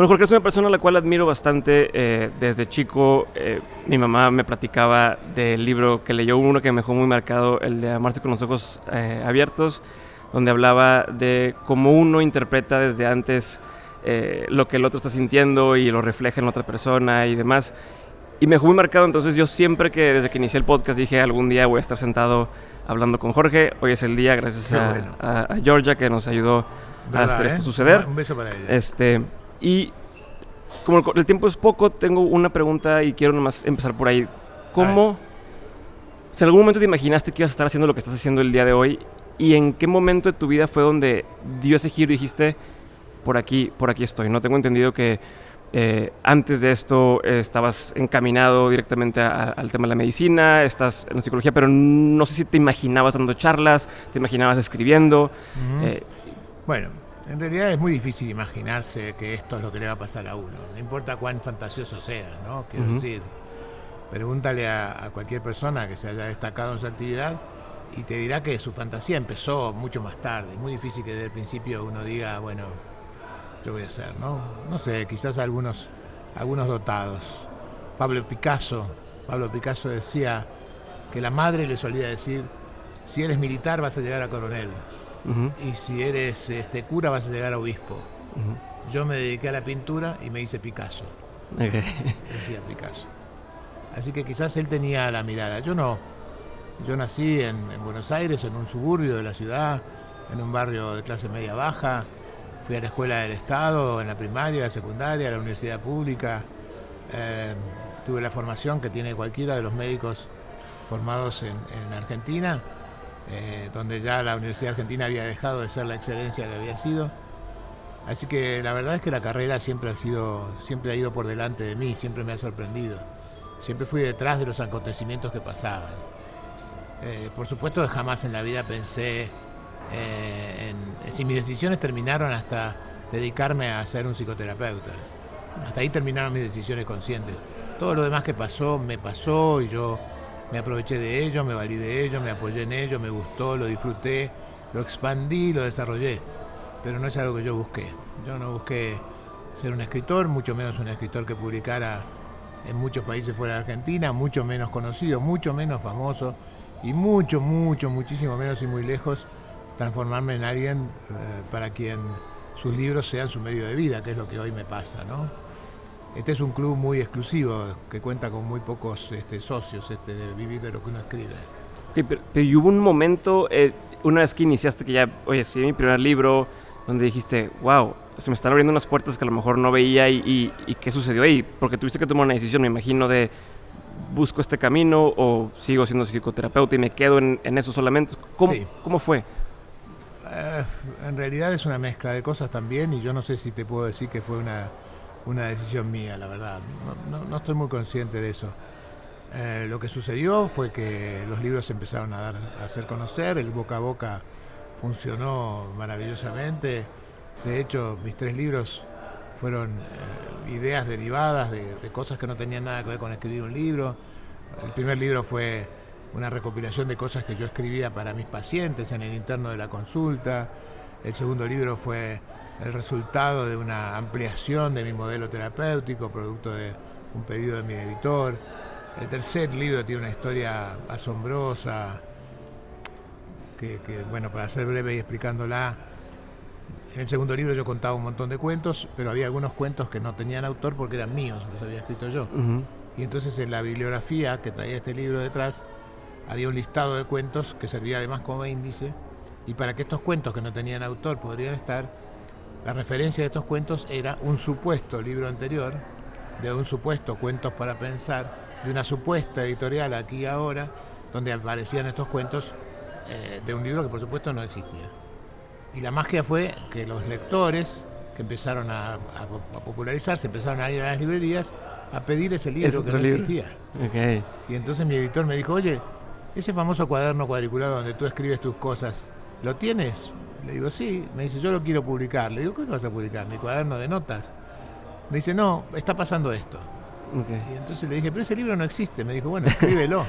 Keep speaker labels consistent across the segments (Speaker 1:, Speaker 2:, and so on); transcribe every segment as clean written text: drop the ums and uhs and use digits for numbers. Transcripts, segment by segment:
Speaker 1: Bueno, Jorge es una persona a la cual admiro bastante. Desde chico, mi mamá me platicaba del libro que leyó, uno que me dejó muy marcado, el de Amarse con los ojos abiertos, donde hablaba de cómo uno interpreta desde antes lo que el otro está sintiendo y lo refleja en otra persona y demás. Y me dejó muy marcado, entonces yo siempre desde que inicié el podcast dije, algún día voy a estar sentado hablando con Jorge. Hoy es el día, gracias a Georgia, que nos ayudó a hacer esto suceder.
Speaker 2: Un beso para ella.
Speaker 1: Y como el tiempo es poco, tengo una pregunta y quiero nomás empezar por ahí. ¿Cómo, si en algún momento te imaginaste que ibas a estar haciendo lo que estás haciendo el día de hoy? ¿Y en qué momento de tu vida fue donde dio ese giro y dijiste, por aquí estoy? No tengo entendido que antes de esto estabas encaminado directamente al tema de la medicina, estás en la psicología, pero no sé si te imaginabas dando charlas, te imaginabas escribiendo.
Speaker 2: Bueno, en realidad es muy difícil imaginarse que esto es lo que le va a pasar a uno. No importa cuán fantasioso sea, ¿no? Quiero decir, pregúntale a cualquier persona que se haya destacado en su actividad y te dirá que su fantasía empezó mucho más tarde. Es muy difícil que desde el principio uno diga, bueno, yo voy a hacer, ¿no? No sé, quizás algunos dotados. Pablo Picasso decía que la madre le solía decir, si eres militar vas a llegar a coronel. Y si eres cura vas a llegar a obispo. Yo me dediqué a la pintura y me hice Picasso. Decía Picasso. Así que quizás él tenía la mirada. Yo no. Yo nací en Buenos Aires, en un suburbio de la ciudad, en un barrio de clase media baja. Fui a la escuela del Estado, en la primaria, la secundaria, la universidad pública. Tuve la formación que tiene cualquiera de los médicos formados en Argentina, donde ya la Universidad Argentina había dejado de ser la excelencia que había sido. Así que la verdad es que la carrera siempre ha ido por delante de mí, siempre me ha sorprendido. Siempre fui detrás de los acontecimientos que pasaban. Por supuesto que jamás en la vida pensé si mis decisiones terminaron hasta dedicarme a ser un psicoterapeuta. Hasta ahí terminaron mis decisiones conscientes. Todo lo demás que pasó, me pasó y yo me aproveché de ello, me valí de ello, me apoyé en ello, me gustó, lo disfruté, lo expandí, lo desarrollé. Pero no es algo que yo busqué. Yo no busqué ser un escritor, mucho menos un escritor que publicara en muchos países fuera de Argentina, mucho menos conocido, mucho menos famoso y muchísimo menos y muy lejos transformarme en alguien para quien sus libros sean su medio de vida, que es lo que hoy me pasa, ¿no? Este es un club muy exclusivo que cuenta con muy pocos socios, de vivir de lo que uno escribe.
Speaker 1: Okay, pero ¿y hubo un momento, una vez que iniciaste, que ya, oye, escribí mi primer libro, donde dijiste, wow, se me están abriendo unas puertas que a lo mejor no veía y qué sucedió ahí? Porque tuviste que tomar una decisión, me imagino, de busco este camino o sigo siendo psicoterapeuta y me quedo en eso solamente. ¿Cómo fue?
Speaker 2: En realidad es una mezcla de cosas también y yo no sé si te puedo decir que fue una decisión mía, la verdad. No estoy muy consciente de eso. Lo que sucedió fue que los libros se empezaron a hacer conocer, el boca a boca funcionó maravillosamente. De hecho, mis 3 libros fueron ideas derivadas de cosas que no tenían nada que ver con escribir un libro. El primer libro fue una recopilación de cosas que yo escribía para mis pacientes en el interno de la consulta. El segundo libro fue el resultado de una ampliación de mi modelo terapéutico, producto de un pedido de mi editor. El tercer libro tiene una historia asombrosa, que bueno, para ser breve y explicándola, en el segundo libro yo contaba un montón de cuentos, pero había algunos cuentos que no tenían autor porque eran míos, los había escrito yo. Y entonces en la bibliografía que traía este libro detrás, había un listado de cuentos que servía además como índice, y para que estos cuentos que no tenían autor podrían estar, la referencia de estos cuentos era un supuesto libro anterior, de un supuesto Cuentos para Pensar, de una supuesta editorial Aquí y Ahora, donde aparecían estos cuentos de un libro que por supuesto no existía. Y la magia fue que los lectores, que empezaron a popularizarse, empezaron a ir a las librerías a pedir ese libro que no existía.
Speaker 1: Okay.
Speaker 2: Y entonces mi editor me dijo, oye, ese famoso cuaderno cuadriculado donde tú escribes tus cosas, ¿lo tienes? Le digo, sí. Me dice, yo lo quiero publicar. Le digo, ¿qué vas a publicar? ¿Mi cuaderno de notas? Me dice, no, está pasando esto.
Speaker 1: Okay.
Speaker 2: Y entonces le dije, pero ese libro no existe. Me dijo, bueno, escríbelo.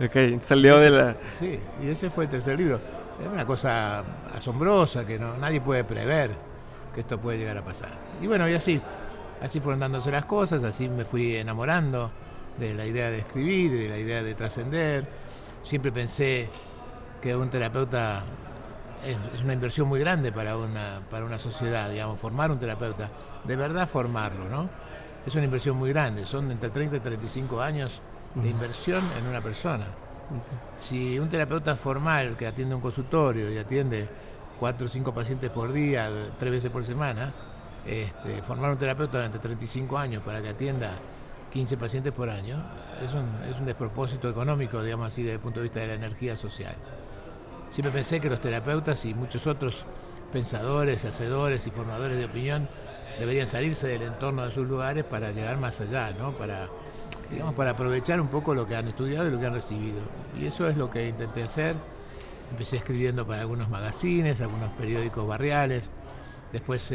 Speaker 1: Ok, salió de la...
Speaker 2: Sí, y ese fue el tercer libro. Es una cosa asombrosa que nadie puede prever que esto puede llegar a pasar. Y bueno, y así fueron dándose las cosas, así me fui enamorando de la idea de escribir, de la idea de trascender. Siempre pensé que un terapeuta es una inversión muy grande para una sociedad, digamos, formar un terapeuta, de verdad formarlo, ¿no? Es una inversión muy grande, son entre 30 y 35 años de inversión en una persona. Si un terapeuta formal que atiende un consultorio y atiende 4 o 5 pacientes por día, 3 veces por semana, formar un terapeuta durante 35 años para que atienda 15 pacientes por año, es un despropósito económico, digamos así, desde el punto de vista de la energía social. Siempre pensé que los terapeutas y muchos otros pensadores, hacedores y formadores de opinión deberían salirse del entorno de sus lugares para llegar más allá, ¿no? Para aprovechar un poco lo que han estudiado y lo que han recibido. Y eso es lo que intenté hacer. Empecé escribiendo para algunos magazines, algunos periódicos barriales. Después,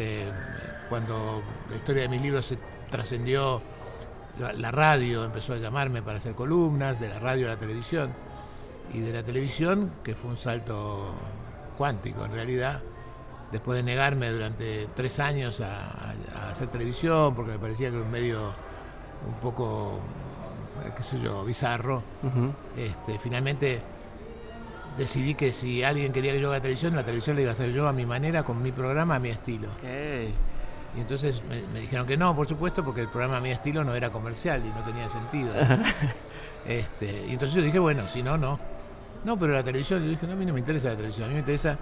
Speaker 2: cuando la historia de mis libros se trascendió, la radio empezó a llamarme para hacer columnas, de la radio a la televisión. Y de la televisión, que fue un salto cuántico en realidad, después de negarme durante 3 años a hacer televisión, porque me parecía que era un medio un poco, qué sé yo, bizarro, finalmente decidí que si alguien quería que yo haga televisión, la televisión la iba a hacer yo a mi manera, con mi programa, a mi estilo.
Speaker 1: Okay.
Speaker 2: Y entonces me dijeron que no, por supuesto, porque el programa a mi estilo no era comercial y no tenía sentido. Y entonces yo dije, bueno, si no, no. No, pero la televisión, yo dije, no, a mí no me interesa la televisión, a mí me interesa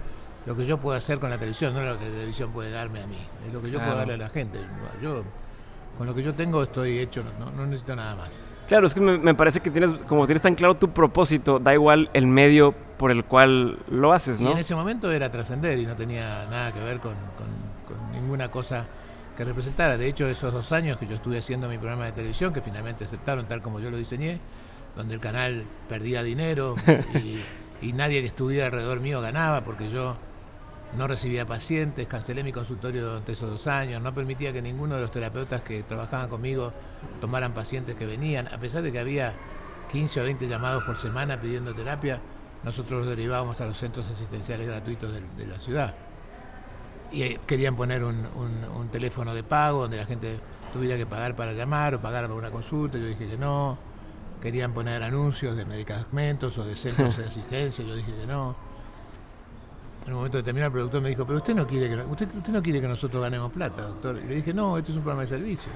Speaker 2: lo que yo puedo hacer con la televisión, no lo que la televisión puede darme a mí, es lo que yo puedo darle a la gente. Yo, con lo que yo tengo estoy hecho, no necesito nada más.
Speaker 1: Claro, es que me parece que como tienes tan claro tu propósito, da igual el medio por el cual lo haces, ¿no?
Speaker 2: Y en ese momento era trascender y no tenía nada que ver con ninguna cosa que representara. De hecho, esos 2 años que yo estuve haciendo mi programa de televisión, que finalmente aceptaron tal como yo lo diseñé, donde el canal perdía dinero y nadie que estuviera alrededor mío ganaba, porque yo no recibía pacientes, cancelé mi consultorio durante esos 2 años, no permitía que ninguno de los terapeutas que trabajaban conmigo tomaran pacientes que venían, a pesar de que había 15 o 20 llamados por semana pidiendo terapia, nosotros los derivábamos a los centros asistenciales gratuitos de la ciudad. Y querían poner un teléfono de pago donde la gente tuviera que pagar para llamar o pagar para una consulta, yo dije que no. Querían poner anuncios de medicamentos o de centros de asistencia, yo dije que no. En un momento determinado el productor me dijo, pero usted no quiere que nosotros ganemos plata, doctor. Y le dije, no, este es un programa de servicios.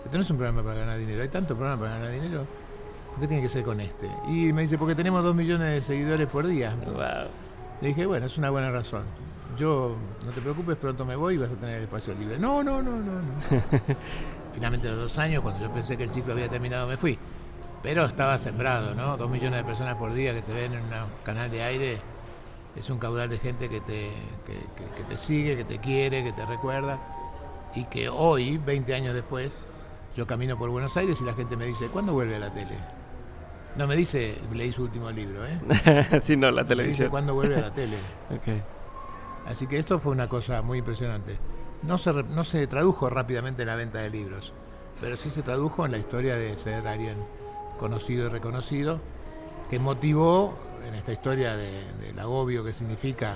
Speaker 2: Este no es un programa para ganar dinero. Hay tanto programa para ganar dinero. ¿Por qué tiene que ser con este? Y me dice, porque tenemos 2 millones de seguidores por día.
Speaker 1: Wow.
Speaker 2: Le dije, bueno, es una buena razón. Yo, no te preocupes, pronto me voy y vas a tener el espacio libre. No. Finalmente, a los 2 años, cuando yo pensé que el ciclo había terminado, me fui. Pero estaba sembrado, ¿no? 2 millones de personas por día que te ven en un canal de aire, es un caudal de gente que te sigue, que te quiere, que te recuerda, y que hoy, 20 años después, yo camino por Buenos Aires y la gente me dice, ¿cuándo vuelve a la tele? No me dice, leí su último libro, ¿eh?
Speaker 1: Sí, no, la televisión.
Speaker 2: Me dice, ¿cuándo vuelve a la tele?
Speaker 1: Okay.
Speaker 2: Así que esto fue una cosa muy impresionante. No se tradujo rápidamente en la venta de libros, pero sí se tradujo en la historia de ser alguien conocido y reconocido, que motivó en esta historia del agobio que significa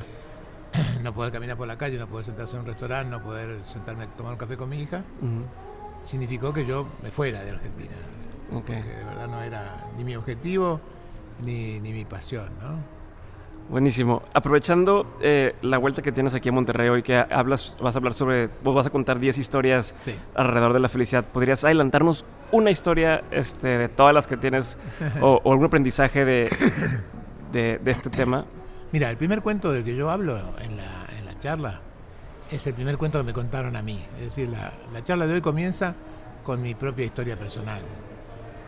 Speaker 2: no poder caminar por la calle, no poder sentarse en un restaurante, no poder sentarme a tomar un café con mi hija, significó que yo me fuera de Argentina, porque de verdad no era ni mi objetivo ni mi pasión, ¿no?
Speaker 1: Buenísimo. Aprovechando la vuelta que tienes aquí a Monterrey hoy, que vas a hablar vos vas a contar 10 historias alrededor de la felicidad. ¿Podrías adelantarnos una historia de todas las que tienes o algún aprendizaje de este tema?
Speaker 2: Mira, el primer cuento del que yo hablo en la charla es el primer cuento que me contaron a mí. Es decir, la charla de hoy comienza con mi propia historia personal.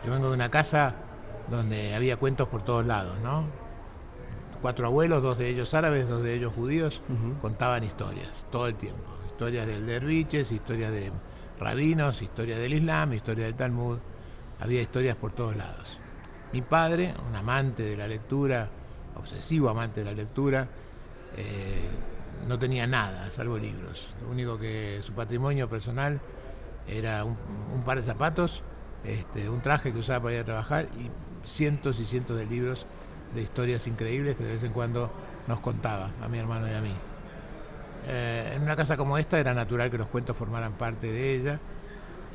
Speaker 2: Yo vengo de una casa donde había cuentos por todos lados, ¿no? 4 abuelos, 2 de ellos árabes, 2 de ellos judíos, contaban historias todo el tiempo. Historias del derviches, historias de rabinos, historias del Islam, historias del Talmud. Había historias por todos lados. Mi padre, un amante de la lectura, obsesivo amante de la lectura, no tenía nada, salvo libros. Lo único que su patrimonio personal era un par de zapatos, un traje que usaba para ir a trabajar y cientos y cientos de libros de historias increíbles que de vez en cuando nos contaba a mi hermano y a mí. En una casa como esta era natural que los cuentos formaran parte de ella.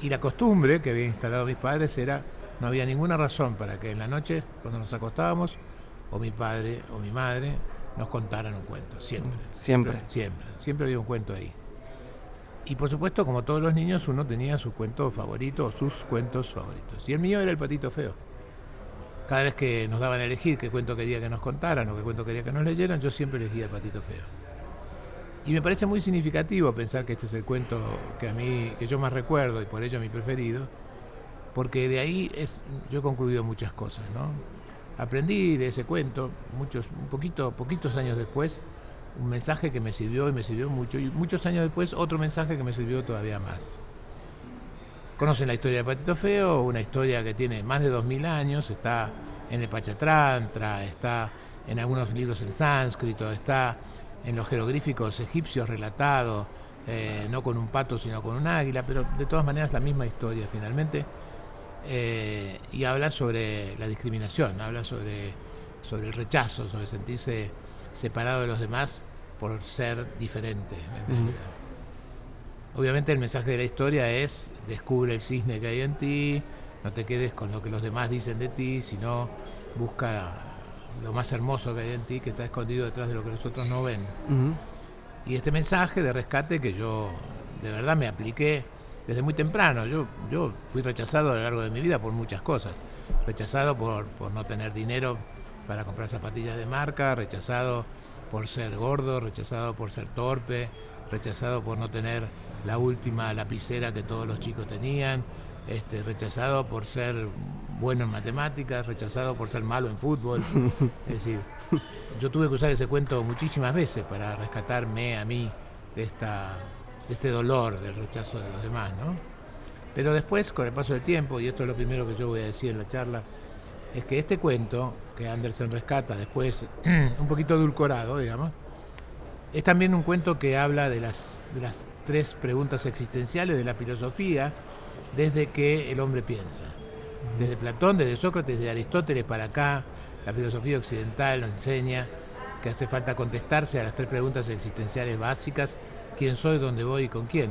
Speaker 2: Y la costumbre que habían instalado mis padres era, no había ninguna razón para que en la noche, cuando nos acostábamos, o mi padre o mi madre nos contaran un cuento. Siempre había un cuento ahí. Y por supuesto, como todos los niños, uno tenía su cuento favorito o sus cuentos favoritos. Y el mío era El Patito Feo. Cada vez que nos daban a elegir qué cuento quería que nos contaran o qué cuento quería que nos leyeran, yo siempre elegía El Patito Feo. Y me parece muy significativo pensar que este es el cuento que yo más recuerdo y por ello mi preferido, porque de ahí yo he concluido muchas cosas, ¿no? Aprendí de ese cuento, poquitos años después, un mensaje que me sirvió y me sirvió mucho, y muchos años después otro mensaje que me sirvió todavía más. Conocen la historia del Patito Feo, una historia que tiene más de 2000 años, está en el Pachatrantra, está en algunos libros en sánscrito, está en los jeroglíficos egipcios relatado, no con un pato sino con un águila, pero de todas maneras la misma historia finalmente, y habla sobre la discriminación, habla sobre el rechazo, sobre sentirse separado de los demás por ser diferente en realidad. Obviamente el mensaje de la historia es: descubre el cisne que hay en ti, no te quedes con lo que los demás dicen de ti, sino busca lo más hermoso que hay en ti, que está escondido detrás de lo que los otros no ven. Y este mensaje de rescate que yo de verdad me apliqué desde muy temprano. Yo fui rechazado a lo largo de mi vida por muchas cosas. Rechazado por no tener dinero para comprar zapatillas de marca, rechazado por ser gordo, rechazado por ser torpe, rechazado por no tener la última lapicera que todos los chicos tenían, rechazado por ser bueno en matemáticas, rechazado por ser malo en fútbol. Es decir, yo tuve que usar ese cuento muchísimas veces para rescatarme a mí de este dolor del rechazo de los demás, ¿no? Pero después, con el paso del tiempo, y esto es lo primero que yo voy a decir en la charla, es que este cuento que Andersen rescata después, un poquito edulcorado, digamos, es también un cuento que habla de las 3 preguntas existenciales de la filosofía desde que el hombre piensa. Desde Platón, desde Sócrates, desde Aristóteles para acá, la filosofía occidental nos enseña que hace falta contestarse a las 3 preguntas existenciales básicas: ¿quién soy, dónde voy y con quién?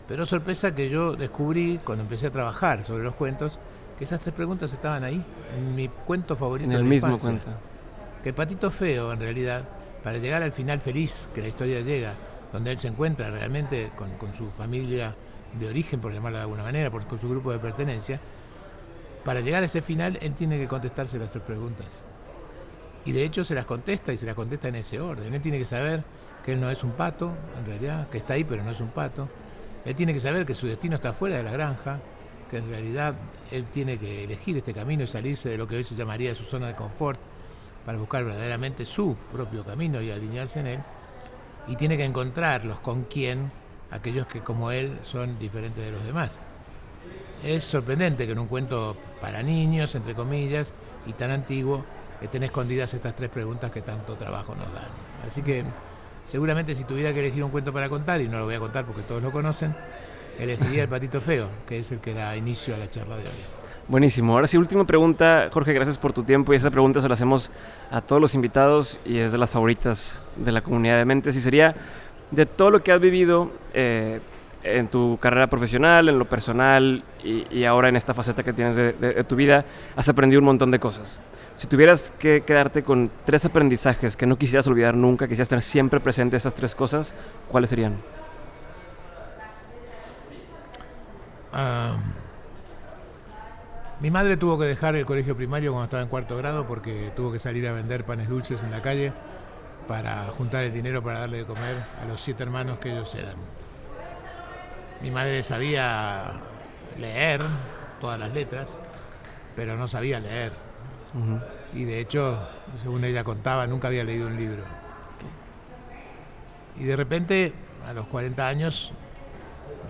Speaker 2: Pero sorpresa que yo descubrí cuando empecé a trabajar sobre los cuentos, que esas 3 preguntas estaban ahí, en mi cuento favorito de la infancia. En el mismo cuento. Que el Patito Feo, en realidad, para llegar al final feliz que la historia llega, donde él se encuentra realmente con su familia de origen, por llamarla de alguna manera, con su grupo de pertenencia, para llegar a ese final él tiene que contestarse las 3 preguntas. Y de hecho se las contesta, y se las contesta en ese orden. Él tiene que saber que él no es un pato, en realidad, que está ahí pero no es un pato. Él tiene que saber que su destino está fuera de la granja, que en realidad él tiene que elegir este camino y salirse de lo que hoy se llamaría su zona de confort para buscar verdaderamente su propio camino y alinearse en él. Y tiene que encontrarlos con quién, aquellos que como él son diferentes de los demás. Es sorprendente que en un cuento para niños, entre comillas, y tan antiguo, estén escondidas estas 3 preguntas que tanto trabajo nos dan. Así que seguramente si tuviera que elegir un cuento para contar, y no lo voy a contar porque todos lo conocen, elegiría El Patito Feo, que es el que da inicio a la charla de hoy.
Speaker 1: Buenísimo. Ahora sí, última pregunta. Jorge, gracias por tu tiempo, y esa pregunta se la hacemos a todos los invitados y es de las favoritas de la comunidad de Mentes, y sería: de todo lo que has vivido en tu carrera profesional, en lo personal y ahora en esta faceta que tienes de tu vida, has aprendido un montón de cosas. Si tuvieras que quedarte con 3 aprendizajes que no quisieras olvidar nunca, quisieras tener siempre presente esas 3 cosas, ¿cuáles serían?
Speaker 2: Mi madre tuvo que dejar el colegio primario cuando estaba en 4º grado porque tuvo que salir a vender panes dulces en la calle para juntar el dinero para darle de comer a los 7 hermanos que ellos eran. Mi madre sabía leer todas las letras, pero no sabía leer. Y de hecho, según ella contaba, nunca había leído un libro. Y de repente, a los 40 años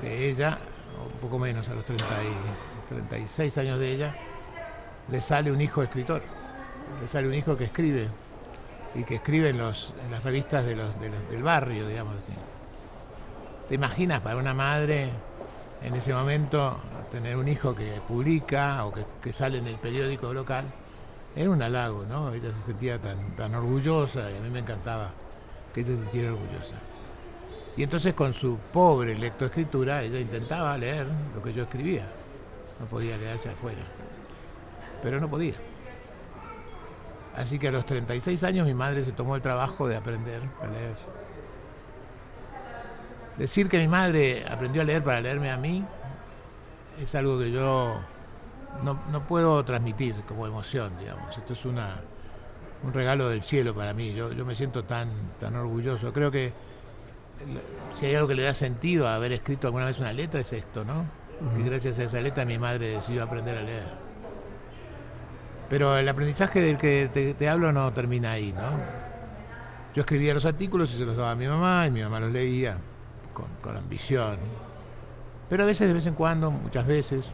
Speaker 2: de ella, o un poco menos, a los 36 años de ella, le sale un hijo escritor. Le sale un hijo que escribe, y que escribe en las revistas del barrio, digamos así. ¿Te imaginas para una madre en ese momento tener un hijo que publica o que sale en el periódico local? Era un halago, ¿no? Ella se sentía tan orgullosa, y a mí me encantaba que ella se sintiera orgullosa. Y entonces con su pobre lectoescritura ella intentaba leer lo que yo escribía. No podía quedarse afuera. Pero no podía. Así que a los 36 años mi madre se tomó el trabajo de aprender a leer. Decir que mi madre aprendió a leer para leerme a mí es algo que yo no puedo transmitir como emoción, digamos. Esto es un regalo del cielo para mí. Yo me siento tan orgulloso. Creo que si hay algo que le da sentido a haber escrito alguna vez una letra es esto, ¿no? Y gracias a esa letra mi madre decidió aprender a leer. Pero el aprendizaje del que te hablo no termina ahí, ¿no? Yo escribía los artículos y se los daba a mi mamá y mi mamá los leía con ambición. Pero a veces, de vez en cuando, muchas veces,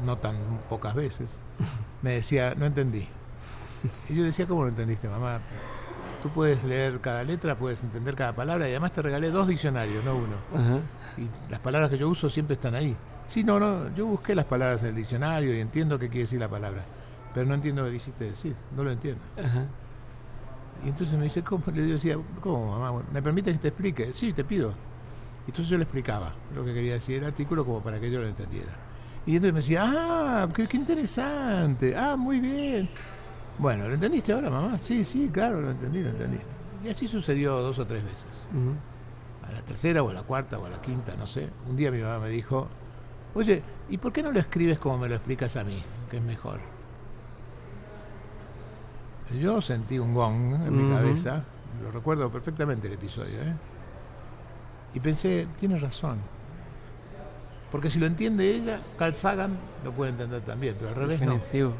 Speaker 2: no tan pocas veces, me decía, no entendí. Y yo decía, ¿cómo no entendiste, mamá? Tú puedes leer cada letra, puedes entender cada palabra y además te regalé 2 diccionarios, no uno. Y las palabras que yo uso siempre están ahí. Sí, no, yo busqué las palabras en el diccionario y entiendo qué quiere decir la palabra. Pero no entiendo qué quisiste decir, no lo entiendo. Y entonces me dice, ¿cómo? Le decía, ¿cómo, mamá? Bueno, ¿me permite que te explique? Sí, te pido. Y entonces yo le explicaba lo que quería decir el artículo como para que yo lo entendiera. Y entonces me decía, qué interesante, muy bien. Bueno, ¿lo entendiste ahora, mamá? Sí, claro, lo entendí. Y así sucedió 2 o 3 veces. A la tercera o a la cuarta o a la quinta, no sé. Un día mi mamá me dijo, oye, ¿y por qué no lo escribes como me lo explicas a mí? Que es mejor. Yo sentí un gong en mi cabeza, lo recuerdo perfectamente el episodio, y pensé, tiene razón. Porque si lo entiende ella, Carl Sagan lo puede entender también, pero al revés
Speaker 1: Definitivo.
Speaker 2: no.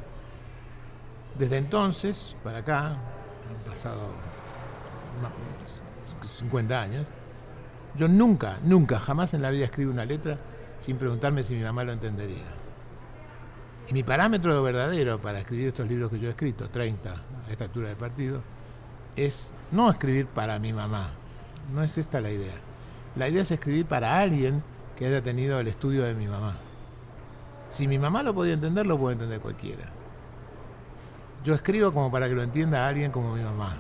Speaker 2: Desde entonces, para acá, han pasado 50 años, yo nunca, jamás en la vida escribo una letra sin preguntarme si mi mamá lo entendería. Y mi parámetro verdadero para escribir estos libros que yo he escrito, 30 a esta altura de partido, es no escribir para mi mamá. No es esta la idea. La idea es escribir para alguien que haya tenido el estudio de mi mamá. Si mi mamá lo podía entender, lo puede entender cualquiera. Yo escribo como para que lo entienda alguien como mi mamá.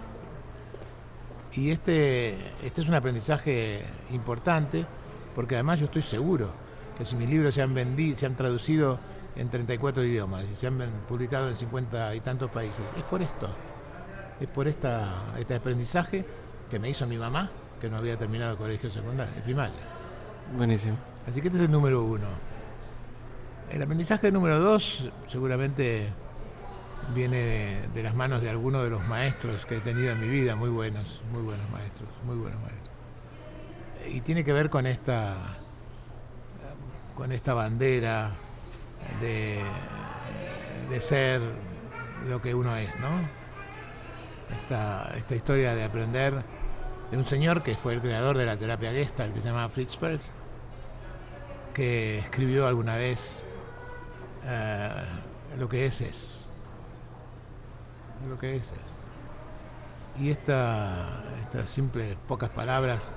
Speaker 2: Y este es un aprendizaje importante, porque además yo estoy seguro que si mis libros se han traducido en 34 idiomas y se han publicado en 50 y tantos países, es por esto. Es por este aprendizaje que me hizo mi mamá, que no había terminado el colegio secundario, el primario.
Speaker 1: Buenísimo.
Speaker 2: Así que este es el número 1. El aprendizaje número 2 seguramente viene de las manos de algunos de los maestros que he tenido en mi vida, muy buenos maestros. Y tiene que ver con esta bandera de ser lo que uno es, ¿no? Esta historia de aprender de un señor que fue el creador de la terapia Gestalt, que se llamaba Fritz Perls, que escribió alguna vez lo que es. Lo que es. Y estas simples pocas palabras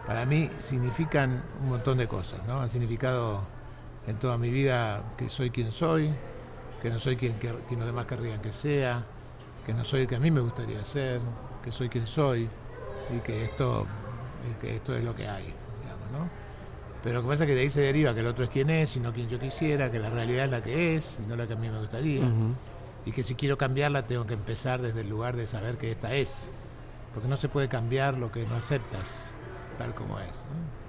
Speaker 2: para mí significan un montón de cosas, ¿no? Han significado en toda mi vida que soy quien soy, que no soy quien los demás querrían que sea, que no soy el que a mí me gustaría ser, que soy quien soy y que esto es lo que hay, digamos, ¿no? Pero lo que pasa es que de ahí se deriva que el otro es quien es y no quien yo quisiera, que la realidad es la que es y no la que a mí me gustaría. Y que si quiero cambiarla tengo que empezar desde el lugar de saber que esta es, porque no se puede cambiar lo que no aceptas tal como es, ¿no?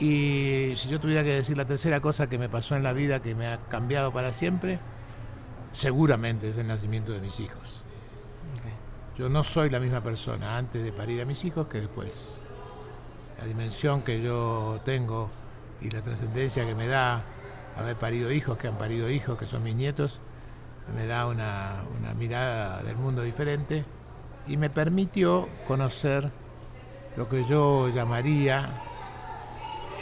Speaker 2: Y si yo tuviera que decir la tercera cosa que me pasó en la vida que me ha cambiado para siempre, seguramente es el nacimiento de mis hijos. Yo no soy la misma persona antes de parir a mis hijos que después. La dimensión que yo tengo y la trascendencia que me da haber parido hijos, que han parido hijos, que son mis nietos, me da una mirada del mundo diferente y me permitió conocer lo que yo llamaría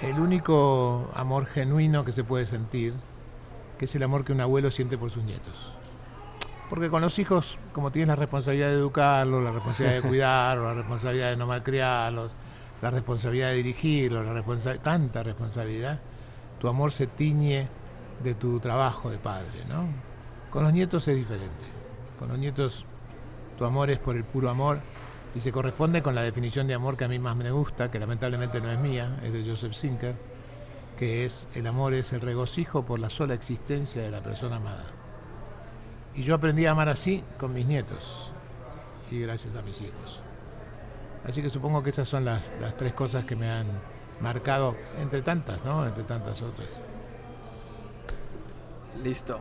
Speaker 2: el único amor genuino que se puede sentir, que es el amor que un abuelo siente por sus nietos. Porque con los hijos, como tienes la responsabilidad de educarlos, la responsabilidad de cuidarlos, la responsabilidad de no malcriarlos, la responsabilidad de dirigirlos, tanta responsabilidad, tu amor se tiñe de tu trabajo de padre, ¿no? Con los nietos es diferente. Con los nietos tu amor es por el puro amor y se corresponde con la definición de amor que a mí más me gusta, que lamentablemente no es mía, es de Joseph Zinker, que es: el amor es el regocijo por la sola existencia de la persona amada. Y yo aprendí a amar así con mis nietos y gracias a mis hijos. Así que supongo que esas son las 3 cosas que me han marcado, entre tantas, ¿no? Entre tantas otras.
Speaker 3: Listo.